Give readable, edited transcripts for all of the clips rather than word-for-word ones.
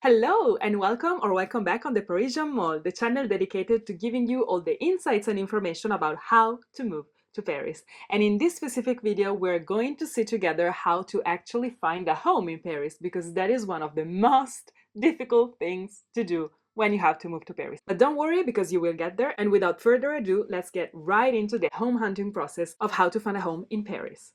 Hello and welcome back on the Parisian Mall, the channel dedicated to giving you all the insights and information about how to move to Paris. And in this specific video, we're going to see together how to actually find a home in Paris, because that is one of the most difficult things to do when you have to move to Paris. But don't worry, because you will get there. And without further ado, let's get right into the home hunting process of how to find a home in Paris.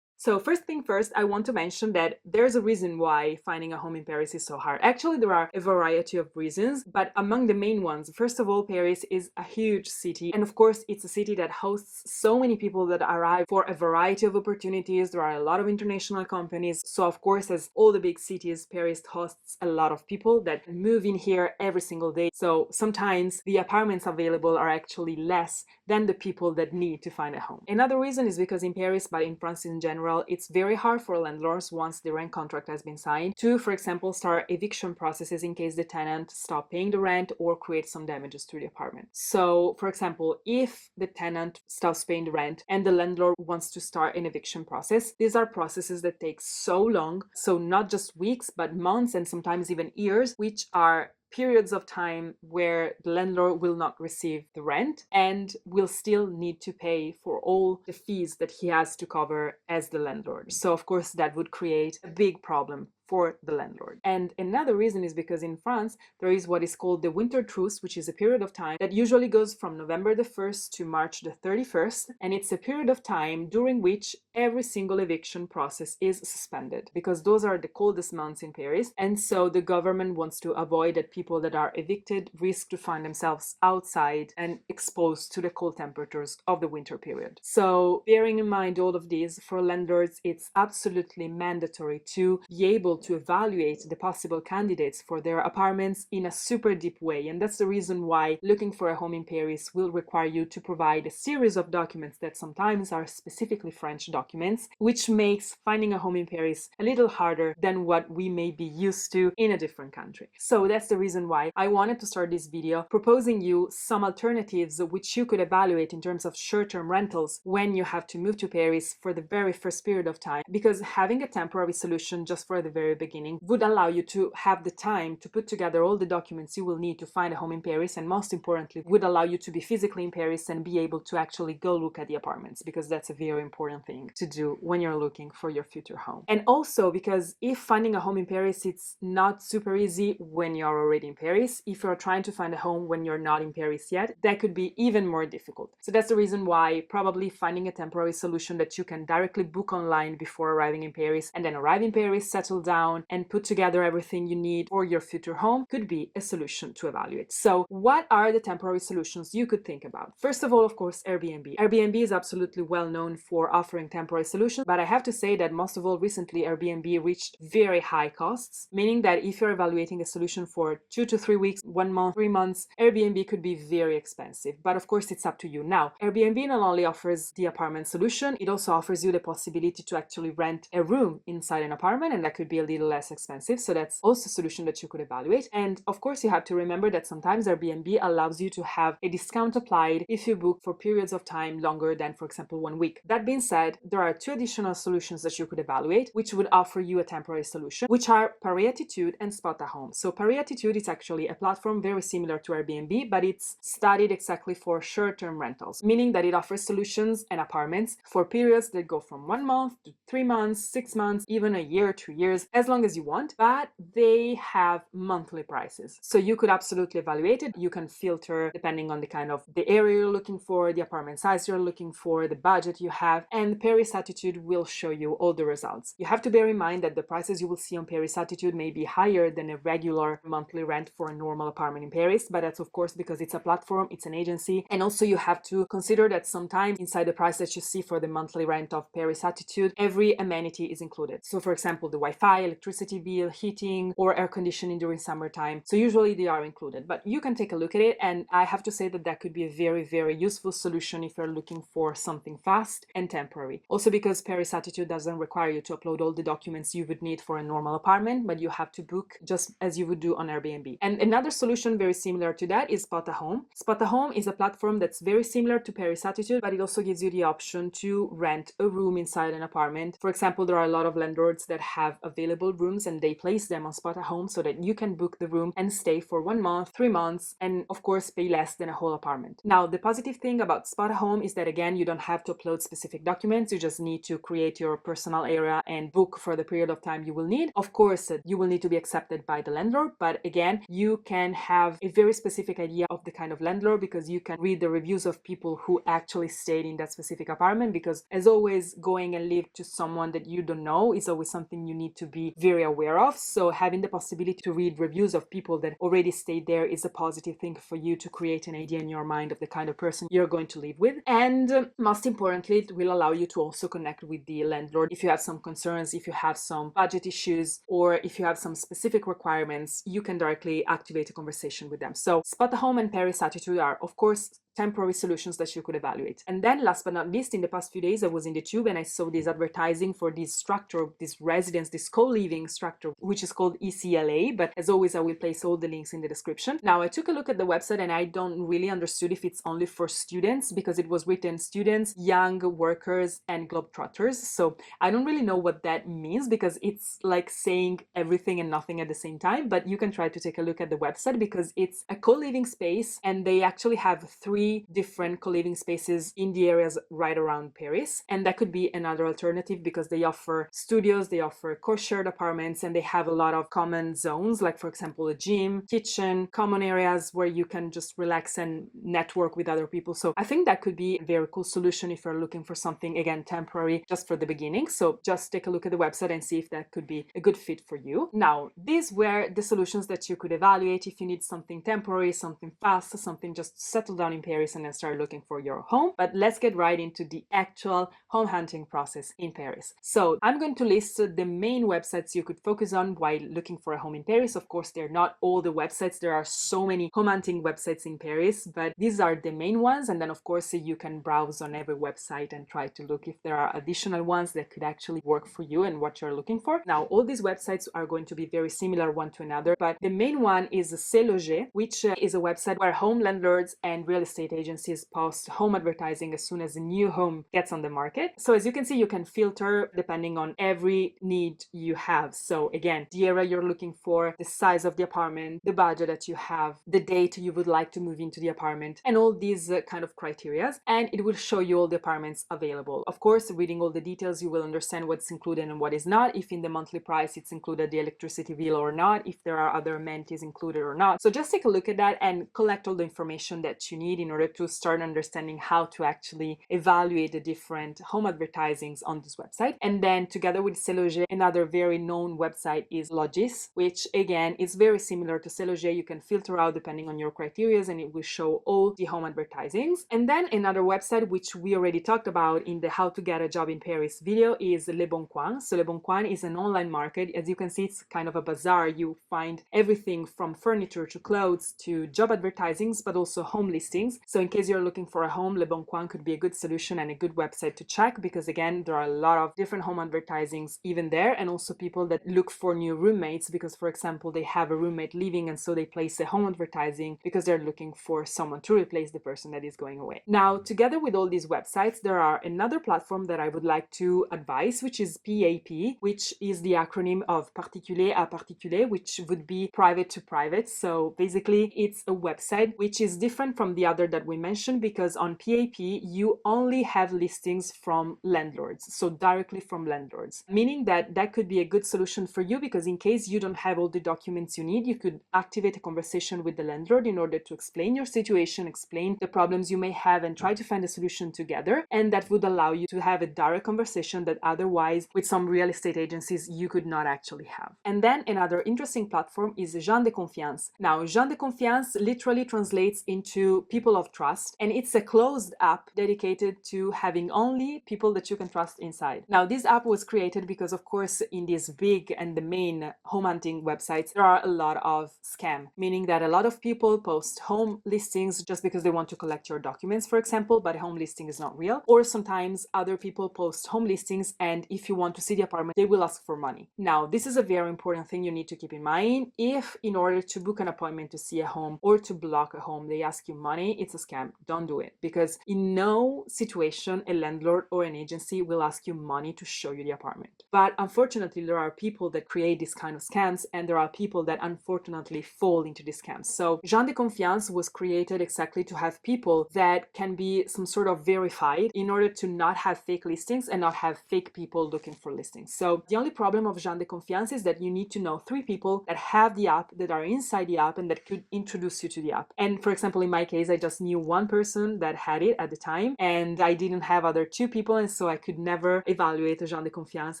So first thing first, I want to mention that there's a reason why finding a home in Paris is so hard. Actually, there are a variety of reasons, but among the main ones, first of all, Paris is a huge city. And of course, it's a city that hosts so many people that arrive for a variety of opportunities. There are a lot of international companies. So of course, as all the big cities, Paris hosts a lot of people that move in here every single day. So sometimes the apartments available are actually less than the people that need to find a home. Another reason is because in Paris, but in France in general, it's very hard for landlords once the rent contract has been signed to, for example, start eviction processes in case the tenant stops paying the rent or creates some damages to the apartment. So, for example, if the tenant stops paying the rent and the landlord wants to start an eviction process, these are processes that take so long, so not just weeks, but months and sometimes even years, which are periods of time where the landlord will not receive the rent and will still need to pay for all the fees that he has to cover as the landlord. So of course that would create a big problem for the landlord. And another reason is because in France there is what is called the winter truce, which is a period of time that usually goes from November the 1st to March the 31st, and it's a period of time during which every single eviction process is suspended, because those are the coldest months in Paris, and so the government wants to avoid that people that are evicted risk to find themselves outside and exposed to the cold temperatures of the winter period. So bearing in mind all of these, for landlords it's absolutely mandatory to be able to evaluate the possible candidates for their apartments in a super deep way. And that's the reason why looking for a home in Paris will require you to provide a series of documents that sometimes are specifically French documents, which makes finding a home in Paris a little harder than what we may be used to in a different country. So that's the reason why I wanted to start this video proposing you some alternatives which you could evaluate in terms of short-term rentals when you have to move to Paris for the very first period of time, because having a temporary solution just for the very beginning would allow you to have the time to put together all the documents you will need to find a home in Paris, and most importantly would allow you to be physically in Paris and be able to actually go look at the apartments, because that's a very important thing to do when you're looking for your future home. And also because if finding a home in Paris it's not super easy when you're already in Paris, if you're trying to find a home when you're not in Paris yet, that could be even more difficult. So that's the reason why probably finding a temporary solution that you can directly book online before arriving in Paris, and then arrive in Paris, settle down and put together everything you need for your future home, could be a solution to evaluate. So what are the temporary solutions you could think about? First of all, of course, Airbnb. Airbnb is absolutely well known for offering temporary solutions, but I have to say that most of all recently Airbnb reached very high costs, meaning that if you're evaluating a solution for 2 to 3 weeks, 1 month, 3 months, Airbnb could be very expensive. But of course it's up to you. Now, Airbnb not only offers the apartment solution, it also offers you the possibility to actually rent a room inside an apartment, and that could be a little less expensive. So that's also a solution that you could evaluate. And of course you have to remember that sometimes Airbnb allows you to have a discount applied if you book for periods of time longer than, for example, 1 week. That being said, there are 2 additional solutions that you could evaluate which would offer you a temporary solution, which are Paris Attitude and Spot a Home. So Paris Attitude is actually a platform very similar to Airbnb, but it's studied exactly for short-term rentals, meaning that it offers solutions and apartments for periods that go from 1 month to 3 months, 6 months, even a year, 2 years, as long as you want, but they have monthly prices. So you could absolutely evaluate it. You can filter depending on the kind of the area you're looking for, the apartment size you're looking for, the budget you have, and Paris Attitude will show you all the results. You have to bear in mind that the prices you will see on Paris Attitude may be higher than a regular monthly rent for a normal apartment in Paris, but that's of course because it's a platform, it's an agency, and also you have to consider that sometimes inside the price that you see for the monthly rent of Paris Attitude, every amenity is included. So for example, the Wi-Fi, electricity bill, heating, or air conditioning during summertime. So usually they are included, but you can take a look at it. And I have to say that that could be a very, very useful solution if you're looking for something fast and temporary. Also because Paris Attitude doesn't require you to upload all the documents you would need for a normal apartment, but you have to book just as you would do on Airbnb. And another solution very similar to that is Spot a Home. Spot a Home is a platform that's very similar to Paris Attitude, but it also gives you the option to rent a room inside an apartment. For example, there are a lot of landlords that have available rooms and they place them on Spot a Home so that you can book the room and stay for 1 month, 3 months, and of course pay less than a whole apartment. Now, the positive thing about Spot a Home is that again, you don't have to upload specific documents. You just need to create your personal area and book for the period of time you will need. Of course, you will need to be accepted by the landlord, but again, you can have a very specific idea of the kind of landlord because you can read the reviews of people who actually stayed in that specific apartment, because as always, going and live to someone that you don't know is always something you need to be very aware of. So having the possibility to read reviews of people that already stayed there is a positive thing for you to create an idea in your mind of the kind of person you're going to live with. And most importantly, it will allow you to also connect with the landlord if you have some concerns, if you have some budget issues, or if you have some specific requirements, you can directly activate a conversation with them. So Spot a Home and Paris Attitude are, of course, temporary solutions that you could evaluate. And then last but not least, in the past few days, I was in the tube and I saw this advertising for this structure, this residence, this co-living structure, which is called ECLA. But as always, I will place all the links in the description. Now, I took a look at the website and I don't really understood if it's only for students, because it was written students, young workers, and globetrotters. So I don't really know what that means, because it's like saying everything and nothing at the same time. But you can try to take a look at the website, because it's a co-living space and they actually have 3 different co-living spaces in the areas right around Paris. And that could be another alternative, because they offer studios, they offer co-shared apartments, and they have a lot of common zones, like for example, a gym, kitchen, common areas where you can just relax and network with other people. So I think that could be a very cool solution if you're looking for something, again, temporary, just for the beginning. So just take a look at the website and see if that could be a good fit for you. Now, these were the solutions that you could evaluate if you need something temporary, something fast, something just to settle down in Paris and then start looking for your home. But let's get right into the actual home hunting process in Paris. So I'm going to list the main websites you could focus on while looking for a home in Paris. Of course, they're not all the websites. There are so many home hunting websites in Paris, but these are the main ones. And then of course, you can browse on every website and try to look if there are additional ones that could actually work for you and what you're looking for. Now, all these websites are going to be very similar one to another, but the main one is C'est Loger, which is a website where home landlords and real estate agencies post home advertising as soon as a new home gets on the market. So as you can see, you can filter depending on every need you have. So again, the area you're looking for, the size of the apartment, the budget that you have, the date you would like to move into the apartment, and all these kind of criteria. And it will show you all the apartments available. Of course, reading all the details, you will understand what's included and what is not, if in the monthly price it's included the electricity bill or not, if there are other amenities included or not. So just take a look at that and collect all the information that you need in order to start understanding how to actually evaluate the different home advertisings on this website. And then together with C'est Loger, another very known website is Logis, which again is very similar to C'est Loger. You can filter out depending on your criteria and it will show all the home advertisings. And then another website which we already talked about in the How to Get a Job in Paris video is Le Bon Coin. So Le Bon Coin is an online market. As you can see, it's kind of a bazaar. You find everything from furniture to clothes to job advertisings, but also home listings. So in case you're looking for a home, Le Bon Coin could be a good solution and a good website to check, because again, there are a lot of different home advertisings even there, and also people that look for new roommates because, for example, they have a roommate leaving and so they place a home advertising because they're looking for someone to replace the person that is going away. Now, together with all these websites, there are another platform that I would like to advise, which is PAP, which is the acronym of particulier à particulier, which would be private to private. So basically, it's a website which is different from the other that we mentioned, because on PAP, you only have listings from landlords, so directly from landlords, meaning that that could be a good solution for you, because in case you don't have all the documents you need, you could activate a conversation with the landlord in order to explain your situation, explain the problems you may have, and try to find a solution together. And that would allow you to have a direct conversation that otherwise with some real estate agencies you could not actually have. And then another interesting platform is Gens de Confiance. Now, Gens de Confiance literally translates into people level of trust, and it's a closed app dedicated to having only people that you can trust inside. Now, this app was created because, of course, in these big and the main home hunting websites, there are a lot of scam, meaning that a lot of people post home listings just because they want to collect your documents, for example, but a home listing is not real. Or sometimes other people post home listings, and if you want to see the apartment, they will ask for money. Now, this is a very important thing you need to keep in mind. If in order to book an appointment to see a home or to block a home, they ask you money, it's a scam. Don't do it, because in no situation a landlord or an agency will ask you money to show you the apartment. But unfortunately, there are people that create these kind of scams, and there are people that unfortunately fall into these scams. So Jean de Confiance was created exactly to have people that can be some sort of verified in order to not have fake listings and not have fake people looking for listings. So the only problem of Jean de Confiance is that you need to know 3 people that have the app, that are inside the app, and that could introduce you to the app. And for example, in my case, I just knew 1 person that had it at the time, and I didn't have other 2 people, and so I could never evaluate Jean de Confiance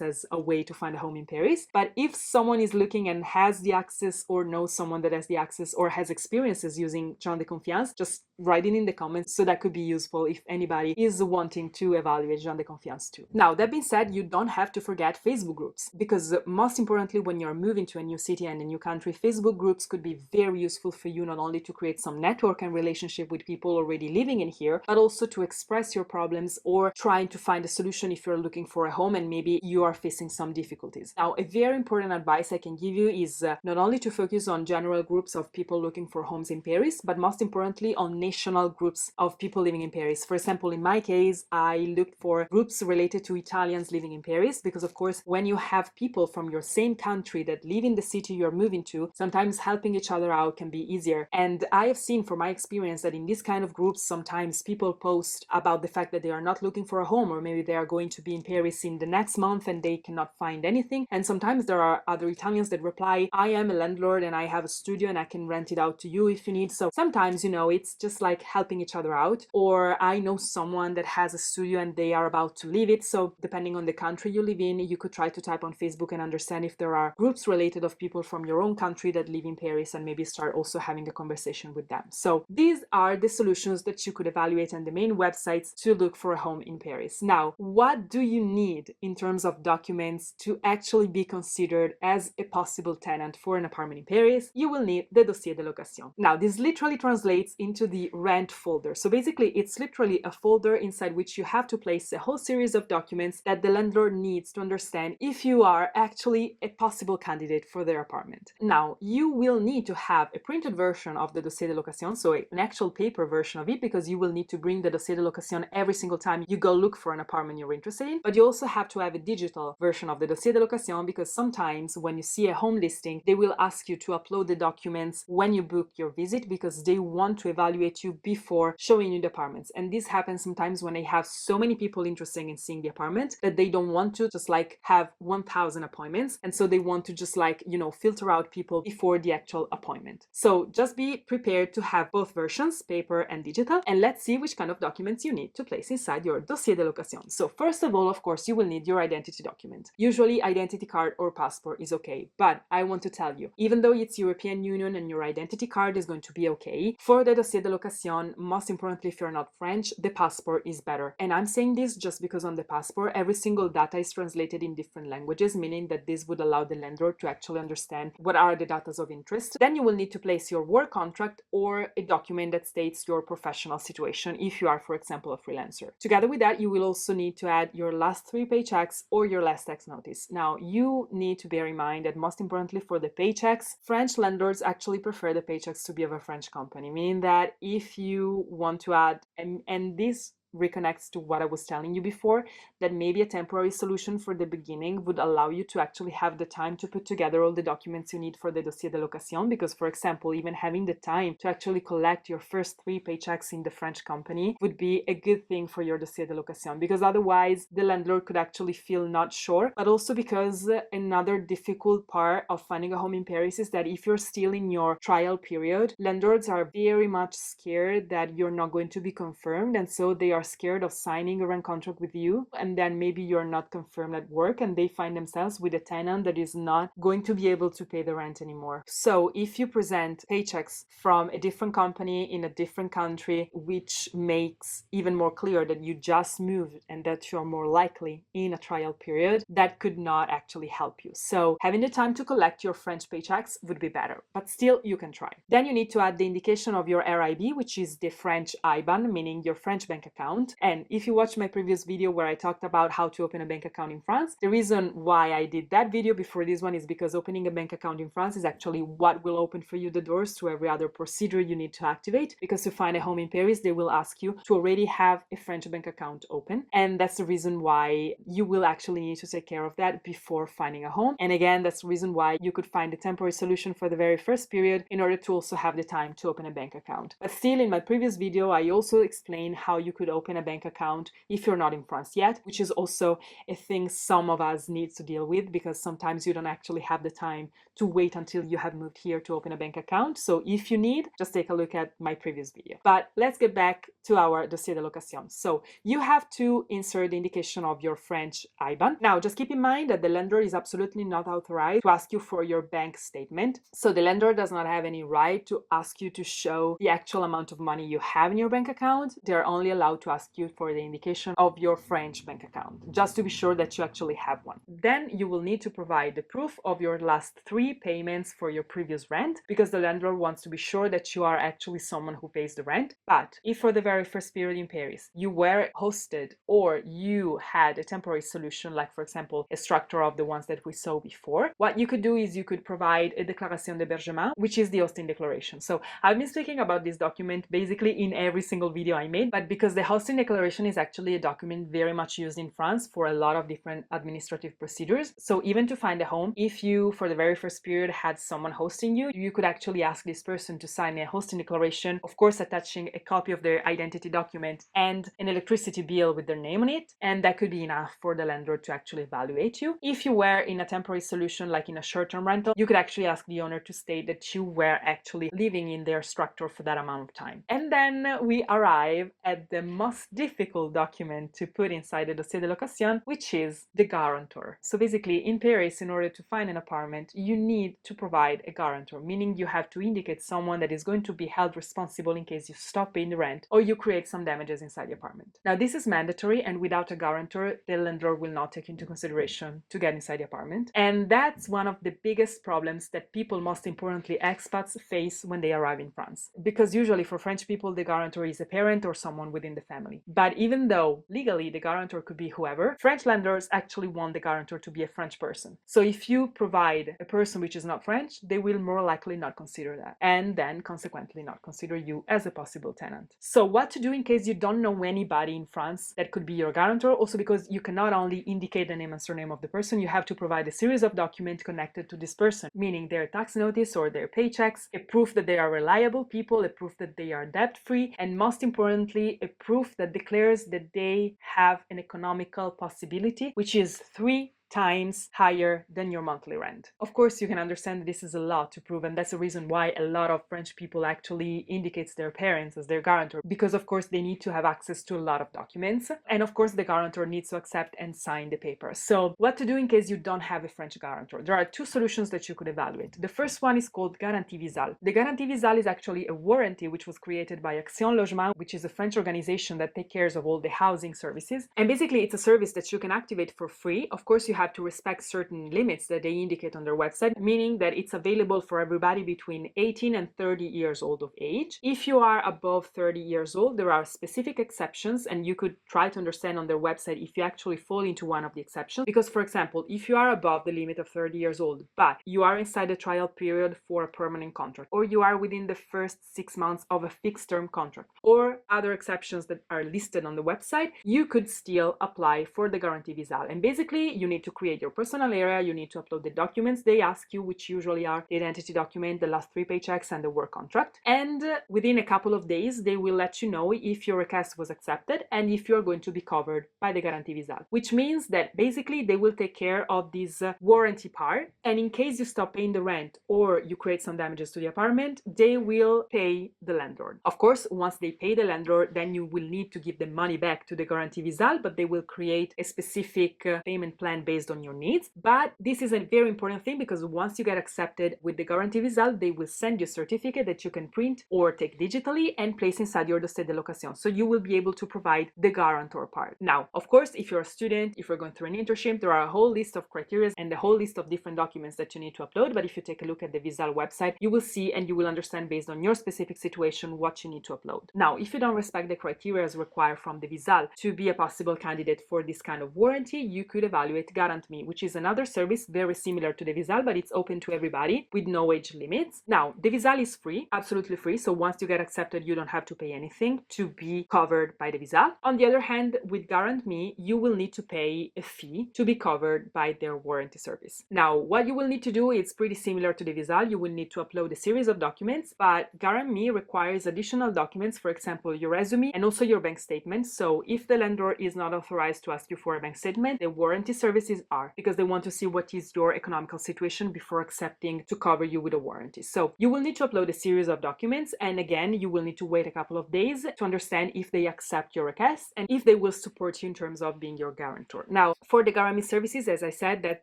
as a way to find a home in Paris. But if someone is looking and has the access, or knows someone that has the access, or has experiences using Jean de Confiance, just write it in the comments, so that could be useful if anybody is wanting to evaluate Jean de Confiance too. Now, that being said, you don't have to forget Facebook groups, because most importantly, when you're moving to a new city and a new country, Facebook groups could be very useful for you, not only to create some network and relationship with people already living in here, but also to express your problems or trying to find a solution if you're looking for a home and maybe you are facing some difficulties. Now, a very important advice I can give you is not only to focus on general groups of people looking for homes in Paris, but most importantly on national groups of people living in Paris. For example, in my case, I looked for groups related to Italians living in Paris, because of course, when you have people from your same country that live in the city you're moving to, sometimes helping each other out can be easier. And I have seen from my experience that in this kind of groups, sometimes people post about the fact that they are not looking for a home, or maybe they are going to be in Paris in the next month and they cannot find anything. And sometimes there are other Italians that reply, I am a landlord and I have a studio and I can rent it out to you if you need. So sometimes, it's just like helping each other out. Or I know someone that has a studio and they are about to leave it. So depending on the country you live in, you could try to type on Facebook and understand if there are groups related of people from your own country that live in Paris, and maybe start also having a conversation with them. So these are the solutions that you could evaluate on the main websites to look for a home in Paris. Now, what do you need in terms of documents to actually be considered as a possible tenant for an apartment in Paris? You will need the Dossier de Location. Now, this literally translates into the rent folder. So basically, it's literally a folder inside which you have to place a whole series of documents that the landlord needs to understand if you are actually a possible candidate for their apartment. Now, you will need to have a printed version of the Dossier de Location, so an actual paper version of it, because you will need to bring the Dossier de Location every single time you go look for an apartment you're interested in. But you also have to have a digital version of the Dossier de Location, because sometimes when you see a home listing, they will ask you to upload the documents when you book your visit, because they want to evaluate you before showing you the apartments. And this happens sometimes when they have so many people interested in seeing the apartment that they don't want to just like have 1,000 appointments, and so they want to just like filter out people before the actual appointment. So just be prepared to have both versions, paper and digital, and let's see which kind of documents you need to place inside your Dossier de Location. So first of all, of course, you will need your identity document. Usually identity card or passport is okay, but I want to tell you, even though it's European Union and your identity card is going to be okay, for the Dossier de Location, most importantly, if you're not French, the passport is better. And I'm saying this just because on the passport, every single data is translated in different languages, meaning that this would allow the landlord to actually understand what are the data of interest. Then you will need to place your work contract or a document that states your professional situation if you are, for example, a freelancer. Together with that, you will also need to add your last 3 paychecks or your last tax notice. Now, you need to bear in mind that most importantly for the paychecks, French landlords actually prefer the paychecks to be of a French company, meaning that if you want to add, and this reconnects to what I was telling you before, that maybe a temporary solution for the beginning would allow you to actually have the time to put together all the documents you need for the Dossier de Location, because for example, even having the time to actually collect your first 3 paychecks in the French company would be a good thing for your Dossier de Location, because otherwise the landlord could actually feel not sure. But also because another difficult part of finding a home in Paris is that if you're still in your trial period, landlords are very much scared that you're not going to be confirmed, and so they are scared of signing a rent contract with you, and then maybe you're not confirmed at work and they find themselves with a tenant that is not going to be able to pay the rent anymore. So if you present paychecks from a different company in a different country, which makes even more clear that you just moved and that you're more likely in a trial period, that could not actually help you. So having the time to collect your French paychecks would be better, but still you can try. Then you need to add the indication of your RIB, which is the French IBAN, meaning your French bank account. And if you watch my previous video where I talked about how to open a bank account in France, the reason why I did that video before this one is because opening a bank account in France is actually what will open for you the doors to every other procedure you need to activate, because to find a home in Paris, they will ask you to already have a French bank account open. And that's the reason why you will actually need to take care of that before finding a home. And again, that's the reason why you could find a temporary solution for the very first period in order to also have the time to open a bank account. But still, in my previous video, I also explained how you could open a bank account if you're not in France yet, which is also a thing some of us need to deal with, because sometimes you don't actually have the time to wait until you have moved here to open a bank account. So if you need, just take a look at my previous video. But let's get back to our dossier de location. So you have to insert the indication of your French IBAN. Now, just keep in mind that the lender is absolutely not authorized to ask you for your bank statement. So the lender does not have any right to ask you to show the actual amount of money you have in your bank account. They're only allowed to ask you for the indication of your French bank account, just to be sure that you actually have one. Then you will need to provide the proof of your last 3 payments for your previous rent, because the lender wants to be sure that you are actually someone who pays the rent. But if for the very first period in Paris you were hosted or you had a temporary solution, like for example a structure of the ones that we saw before, what you could do is you could provide a déclaration d'hébergement, which is the hosting declaration. So I've been speaking about this document basically in every single video I made, but because the hosting declaration is actually a document very much used in France for a lot of different administrative procedures. So even to find a home, if you for the very first period had someone hosting you, you could actually ask this person to sign a hosting declaration, of course attaching a copy of their identity document and an electricity bill with their name on it, and that could be enough for the lender to actually evaluate you. If you were in a temporary solution, like in a short-term rental, you could actually ask the owner to state that you were actually living in their structure for that amount of time. And then we arrive at the most difficult document to put inside the dossier de location, which is the guarantor. So basically in Paris, in order to find an apartment, you need to provide a guarantor, meaning you have to indicate someone that is going to be held responsible in case you stop paying the rent or you create some damages inside the apartment. Now this is mandatory, and without a guarantor, the lender will not take into consideration to get inside the apartment. And that's one of the biggest problems that people, most importantly expats, face when they arrive in France. Because usually for French people, the guarantor is a parent or someone within the family. But even though legally the guarantor could be whoever, French lenders actually want the guarantor to be a French person. So if you provide a person which is not French, they will more likely not consider that, and then consequently not consider you as a possible tenant. So what to do in case you don't know anybody in France that could be your guarantor? Also, because you cannot only indicate the name and surname of the person, you have to provide a series of documents connected to this person, meaning their tax notice or their paychecks, a proof that they are reliable people, a proof that they are debt-free, and most importantly, a proof that declares that they have an economical possibility, which is 3 times higher than your monthly rent. Of course, you can understand that this is a lot to prove, and that's the reason why a lot of French people actually indicates their parents as their guarantor, because of course they need to have access to a lot of documents, and of course the guarantor needs to accept and sign the paper. So what to do in case you don't have a French guarantor? There are 2 solutions that you could evaluate. The first one is called Garantie Visale. The Garantie Visale is actually a warranty which was created by Action Logement, which is a French organization that takes care of all the housing services, and basically it's a service that you can activate for free. Of course, you have to respect certain limits that they indicate on their website, meaning that it's available for everybody between 18 and 30 years old of age. If you are above 30 years old, there are specific exceptions, and you could try to understand on their website if you actually fall into one of the exceptions. Because, for example, if you are above the limit of 30 years old, but you are inside the trial period for a permanent contract, or you are within the first 6 months of a fixed term contract, or other exceptions that are listed on the website, you could still apply for the Garantie Visale. And basically, you need to create your personal area, you need to upload the documents they ask you, which usually are the identity document, the last 3 paychecks, and the work contract. And within a couple of days, they will let you know if your request was accepted and if you're going to be covered by the Guarantee Visal, which means that basically they will take care of this warranty part. And in case you stop paying the rent or you create some damages to the apartment, they will pay the landlord. Of course, once they pay the landlord, then you will need to give the money back to the Guarantee Visal, but they will create a specific payment plan based on your needs. But this is a very important thing, because once you get accepted with the Guarantee Visal, they will send you a certificate that you can print or take digitally and place inside your dossier de location. So you will be able to provide the guarantor part. Now, of course, if you're a student, if you're going through an internship, there are a whole list of criteria and a whole list of different documents that you need to upload. But if you take a look at the Visal website, you will see and you will understand based on your specific situation what you need to upload. Now, if you don't respect the criteria as required from the Visal to be a possible candidate for this kind of warranty, you could evaluate GuarantMe, which is another service very similar to the Visal, but it's open to everybody with no age limits. Now, the Visal is free, absolutely free. So once you get accepted, you don't have to pay anything to be covered by the Visal. On the other hand, with GuarantMe, you will need to pay a fee to be covered by their warranty service. Now, what you will need to do is pretty similar to the Visal. You will need to upload a series of documents, but GuarantMe requires additional documents, for example, your resume and also your bank statement. So if the lender is not authorized to ask you for a bank statement, the warranty services are, because they want to see what is your economical situation before accepting to cover you with a warranty. So you will need to upload a series of documents, and again, you will need to wait a couple of days to understand if they accept your request and if they will support you in terms of being your guarantor. Now, for the GuarantMe services, as I said, that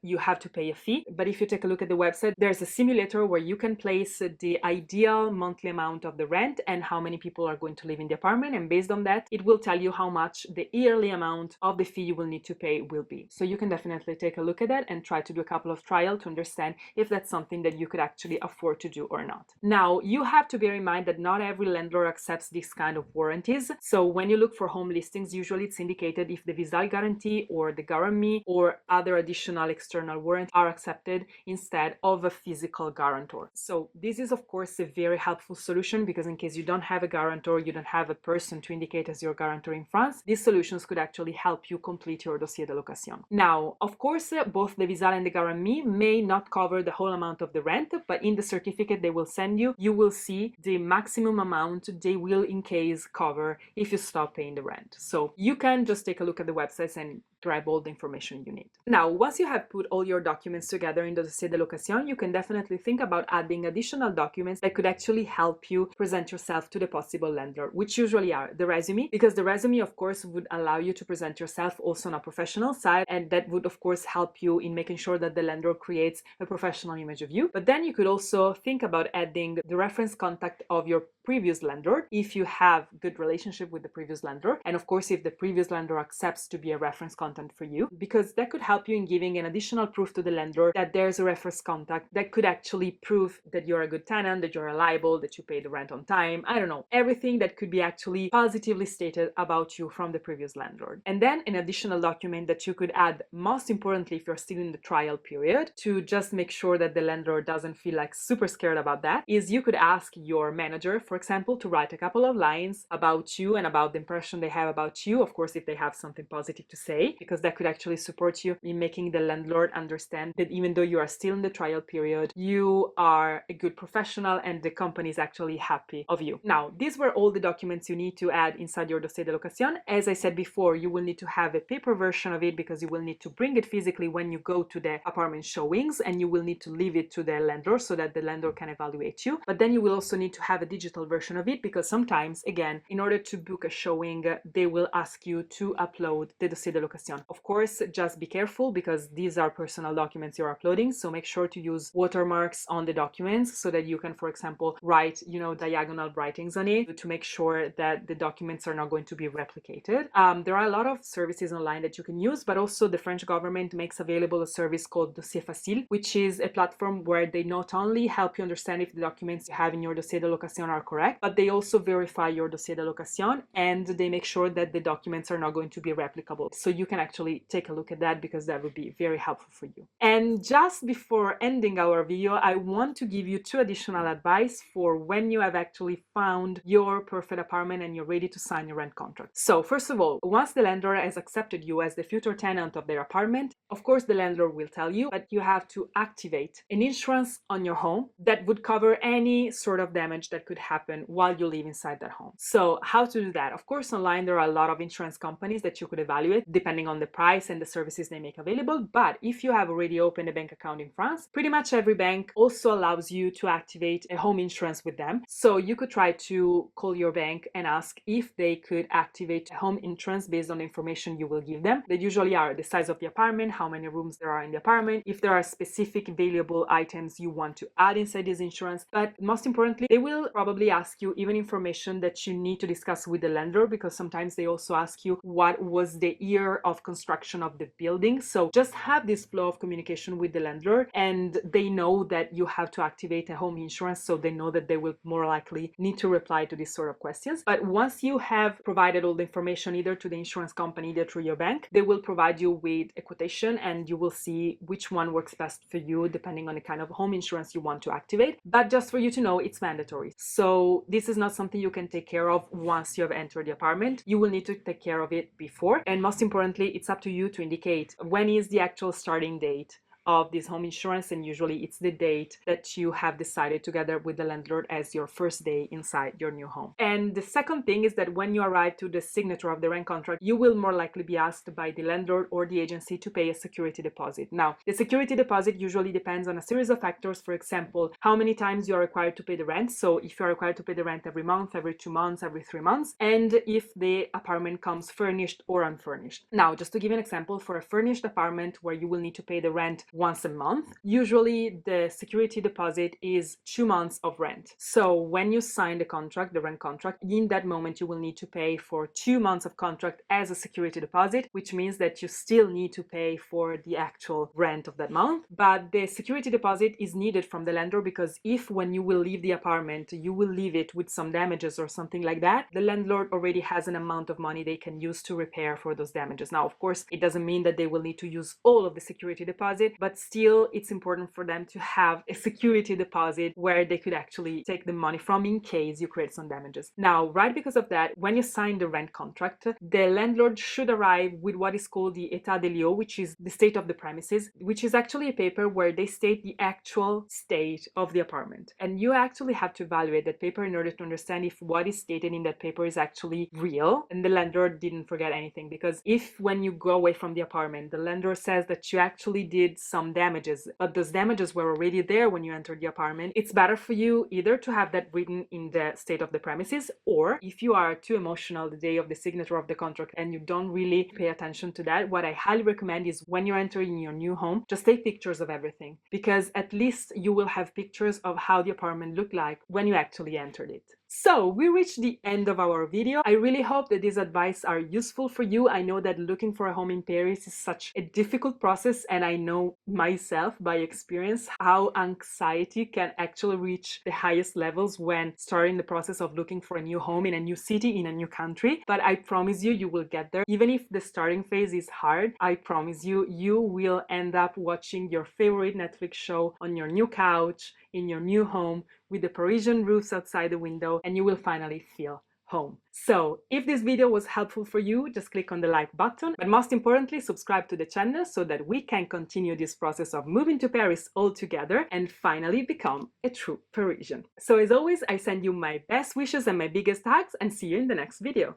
you have to pay a fee, but if you take a look at the website, there's a simulator where you can place the ideal monthly amount of the rent and how many people are going to live in the apartment, and based on that, it will tell you how much the yearly amount of the fee you will need to pay will be. So you can definitely take a look at that and try to do a couple of trials to understand if that's something that you could actually afford to do or not. Now, you have to bear in mind that not every landlord accepts this kind of warranties. So when you look for home listings, usually it's indicated if the Visal guarantee or the GuarantMe or other additional external warranties are accepted instead of a physical guarantor. So this is of course a very helpful solution, because in case you don't have a guarantor, you don't have a person to indicate as your guarantor in France, these solutions could actually help you complete your dossier de location. Now, of course, both the Visal and the GuarantMe may not cover the whole amount of the rent, but in the certificate they will send you, you will see the maximum amount they will in case cover if you stop paying the rent. So you can just take a look at the websites and grab all the information you need. Now, once you have put all your documents together in the dossier de location, you can definitely think about adding additional documents that could actually help you present yourself to the possible landlord, which usually are the resume, because the resume, of course, would allow you to present yourself also on a professional side, and that would, of course, help you in making sure that the landlord creates a professional image of you. But then you could also think about adding the reference contact of your previous landlord if you have good relationship with the previous landlord, and of course if the previous landlord accepts to be a reference contact for you, because that could help you in giving an additional proof to the landlord that there's a reference contact that could actually prove that you're a good tenant, that you're reliable, that you pay the rent on time. I don't know, everything that could be actually positively stated about you from the previous landlord. And then an additional document that you could add, most importantly if you're still in the trial period, to just make sure that the landlord doesn't feel like super scared about that, is you could ask your manager, for example, to write a couple of lines about you and about the impression they have about you, of course if they have something positive to say, because that could actually support you in making the landlord understand that even though you are still in the trial period, you are a good professional and the company is actually happy of you. Now, these were all the documents you need to add inside your dossier de location. As I said before, you will need to have a paper version of it because you will need to bring it physically when you go to the apartment showings, and you will need to leave it to the landlord so that the landlord can evaluate you. But then you will also need to have a digital version of it, because sometimes, again, in order to book a showing, they will ask you to upload the dossier de location. Of course, just be careful because these are personal documents you're uploading, so make sure to use watermarks on the documents so that you can, for example, write, diagonal writings on it to make sure that the documents are not going to be replicated. There are a lot of services online that you can use, but also the French government makes available a service called Dossier Facile, which is a platform where they not only help you understand if the documents you have in your dossier de location are correct, but they also verify your dossier de location and they make sure that the documents are not going to be replicable. So you can can actually take a look at that because that would be very helpful for you. And just before ending our video, I want to give you 2 additional advice for when you have actually found your perfect apartment and you're ready to sign your rent contract. So first of all, once the landlord has accepted you as the future tenant of their apartment, of course the landlord will tell you that you have to activate an insurance on your home that would cover any sort of damage that could happen while you live inside that home. So how to do that? Of course, online there are a lot of insurance companies that you could evaluate depending on the price and the services they make available. But if you have already opened a bank account in France, pretty much every bank also allows you to activate a home insurance with them. So you could try to call your bank and ask if they could activate a home insurance based on the information you will give them. They usually are the size of the apartment, how many rooms there are in the apartment, if there are specific valuable items you want to add inside this insurance. But most importantly, they will probably ask you even information that you need to discuss with the landlord, because sometimes they also ask you what was the year of construction of the building. So just have this flow of communication with the landlord, and they know that you have to activate a home insurance, so they know that they will more likely need to reply to these sort of questions. But once you have provided all the information either to the insurance company, either through your bank, they will provide you with a quotation and you will see which one works best for you depending on the kind of home insurance you want to activate. But just for you to know, it's mandatory. So this is not something you can take care of once you have entered the apartment. You will need to take care of it before. And most importantly, it's up to you to indicate when is the actual starting date of this home insurance, and usually it's the date that you have decided together with the landlord as your first day inside your new home. And the second thing is that when you arrive to the signature of the rent contract, you will more likely be asked by the landlord or the agency to pay a security deposit. Now, the security deposit usually depends on a series of factors. For example, how many times you are required to pay the rent. So if you are required to pay the rent every month, every 2 months, every 3 months, and if the apartment comes furnished or unfurnished. Now, just to give you an example, for a furnished apartment where you will need to pay the rent once a month, usually the security deposit is 2 months of rent. So when you sign the contract, the rent contract, in that moment you will need to pay for 2 months of contract as a security deposit, which means that you still need to pay for the actual rent of that month. But the security deposit is needed from the landlord because if when you will leave the apartment, you will leave it with some damages or something like that, the landlord already has an amount of money they can use to repair for those damages. Now, of course, it doesn't mean that they will need to use all of the security deposit, but still it's important for them to have a security deposit where they could actually take the money from in case you create some damages. Now, right because of that, when you sign the rent contract, the landlord should arrive with what is called the état des lieux, which is the state of the premises, which is actually a paper where they state the actual state of the apartment. And you actually have to evaluate that paper in order to understand if what is stated in that paper is actually real and the landlord didn't forget anything. Because if when you go away from the apartment, the landlord says that you actually did some damages, but those damages were already there when you entered the apartment, it's better for you either to have that written in the state of the premises, or if you are too emotional the day of the signature of the contract and you don't really pay attention to that, what I highly recommend is when you're entering your new home, just take pictures of everything, because at least you will have pictures of how the apartment looked like when you actually entered it. So we reached the end of our video. I really hope that these advice are useful for you. I know that looking for a home in Paris is such a difficult process, and I know myself by experience how anxiety can actually reach the highest levels when starting the process of looking for a new home in a new city, in a new country. But I promise you, you will get there. Even if the starting phase is hard, I promise you, you will end up watching your favorite Netflix show on your new couch, in your new home, with the Parisian roofs outside the window, and you will finally feel home. So if this video was helpful for you, just click on the like button, but most importantly, subscribe to the channel so that we can continue this process of moving to Paris all together and finally become a true Parisian. So as always, I send you my best wishes and my biggest hugs, and see you in the next video.